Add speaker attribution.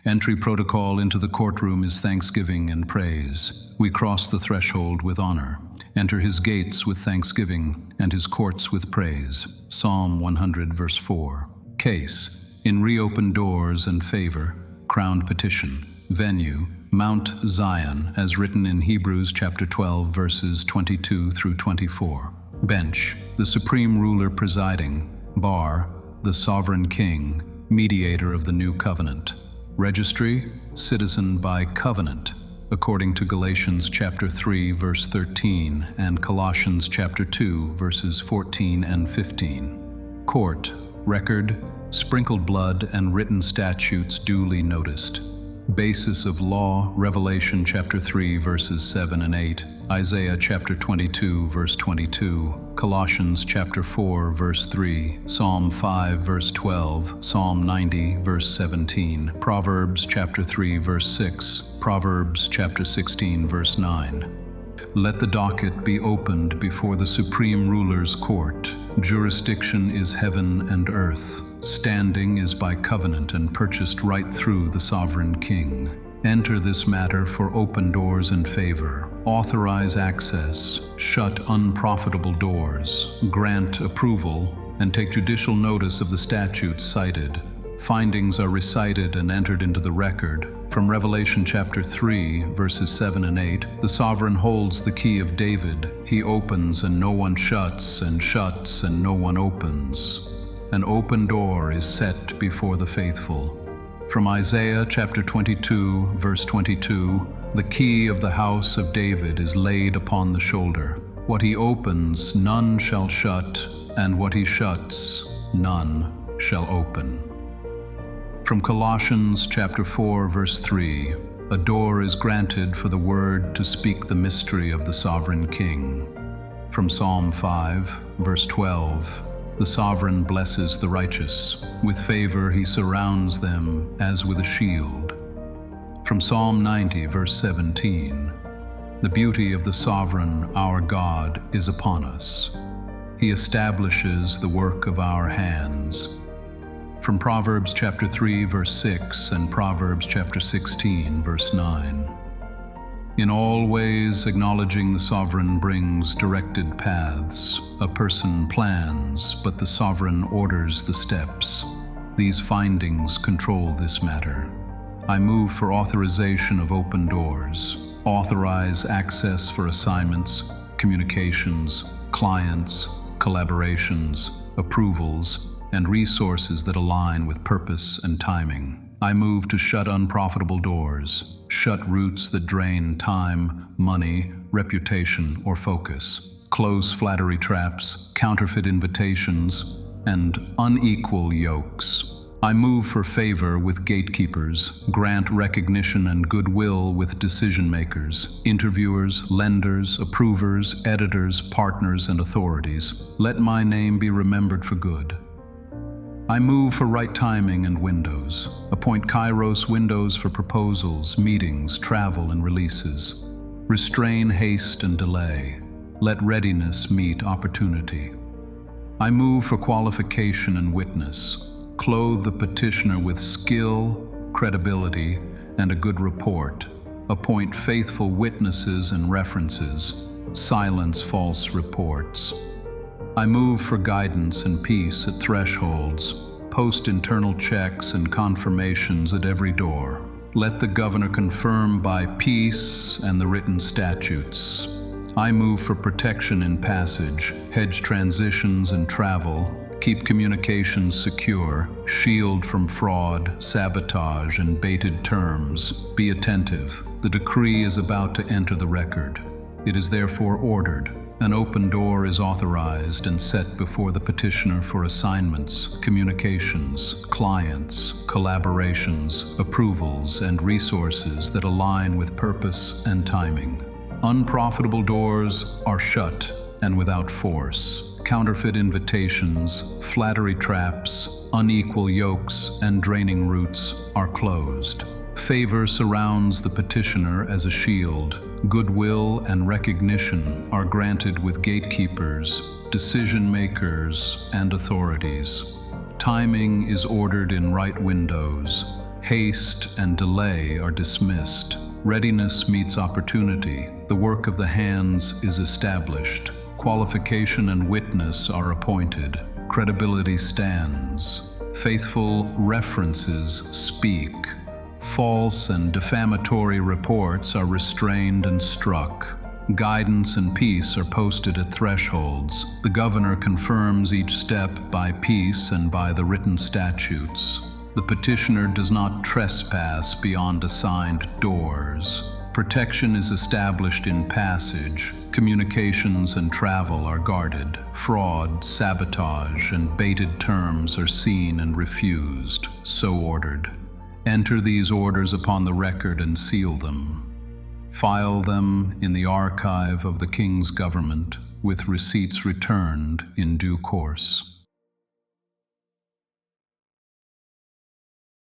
Speaker 1: Entry protocol into the courtroom is thanksgiving and praise. We cross the threshold with honor, enter his gates with thanksgiving, and his courts with praise. Psalm 100, verse 4. Case: in reopened doors and favor, crowned petition. Venue: Mount Zion, as written in Hebrews chapter 12, verses 22 through 24. Bench: the supreme ruler presiding. Bar: the sovereign king, mediator of the new covenant. Registry: citizen by covenant, according to Galatians chapter 3, verse 13, and Colossians chapter 2, verses 14 and 15. Court: record, sprinkled blood, and written statutes duly noticed. Basis of law: Revelation chapter 3, verses 7 and 8, Isaiah chapter 22, verse 22, Colossians chapter 4, verse 3, Psalm 5, verse 12, Psalm 90, verse 17, Proverbs chapter 3, verse 6, Proverbs chapter 16, verse 9. Let the docket be opened before the supreme ruler's court. Jurisdiction is heaven and earth. Standing is by covenant and purchased right through the sovereign king. Enter this matter for open doors and favor. Authorize access, shut unprofitable doors, grant approval, and take judicial notice of the statutes cited. Findings are recited and entered into the record. From Revelation chapter 3, verses 7 and 8, the sovereign holds the key of David. He opens and no one shuts, and shuts and no one opens. An open door is set before the faithful. From Isaiah chapter 22, verse 22, the key of the house of David is laid upon the shoulder. What he opens, none shall shut, and what he shuts, none shall open. From Colossians chapter 4, verse 3, a door is granted for the word to speak the mystery of the sovereign king. From Psalm 5, verse 12, the sovereign blesses the righteous. With favor he surrounds them as with a shield. From Psalm 90, verse 17, the beauty of the sovereign, our God, is upon us. He establishes the work of our hands. From Proverbs chapter 3, verse 6, and Proverbs chapter 16, verse 9. In all ways acknowledging the sovereign brings directed paths. A person plans, but the sovereign orders the steps. These findings control this matter. I move for authorization of open doors. Authorize access for assignments, communications, clients, collaborations, approvals, and resources that align with purpose and timing. I move to shut unprofitable doors, shut routes that drain time, money, reputation, or focus, close flattery traps, counterfeit invitations, and unequal yokes. I move for favor with gatekeepers, grant recognition and goodwill with decision-makers, interviewers, lenders, approvers, editors, partners, and authorities. Let my name be remembered for good. I move for right timing and windows. Appoint Kairos windows for proposals, meetings, travel, and releases. Restrain haste and delay. Let readiness meet opportunity. I move for qualification and witness. Clothe the petitioner with skill, credibility, and a good report. Appoint faithful witnesses and references. Silence false reports. I move for guidance and peace at thresholds. Post internal checks and confirmations at every door. Let the governor confirm by peace and the written statutes. I move for protection in passage, hedge transitions and travel, keep communications secure, shield from fraud, sabotage, and baited terms. Be attentive. The decree is about to enter the record. It is therefore ordered. An open door is authorized and set before the petitioner for assignments, communications, clients, collaborations, approvals, and resources that align with purpose and timing. Unprofitable doors are shut and without force. Counterfeit invitations, flattery traps, unequal yokes, and draining routes are closed. Favor surrounds the petitioner as a shield. Goodwill and recognition are granted with gatekeepers, decision makers, and authorities. Timing is ordered in right windows. Haste and delay are dismissed. Readiness meets opportunity. The work of the hands is established. Qualification and witness are appointed. Credibility stands. Faithful references speak. False and defamatory reports are restrained and struck. Guidance and peace are posted at thresholds. The governor confirms each step by peace and by the written statutes. The petitioner does not trespass beyond assigned doors. Protection is established in passage. Communications and travel are guarded. Fraud, sabotage, and baited terms are seen and refused. So ordered. Enter these orders upon the record and seal them. File them in the archive of the King's government, with receipts returned in due course.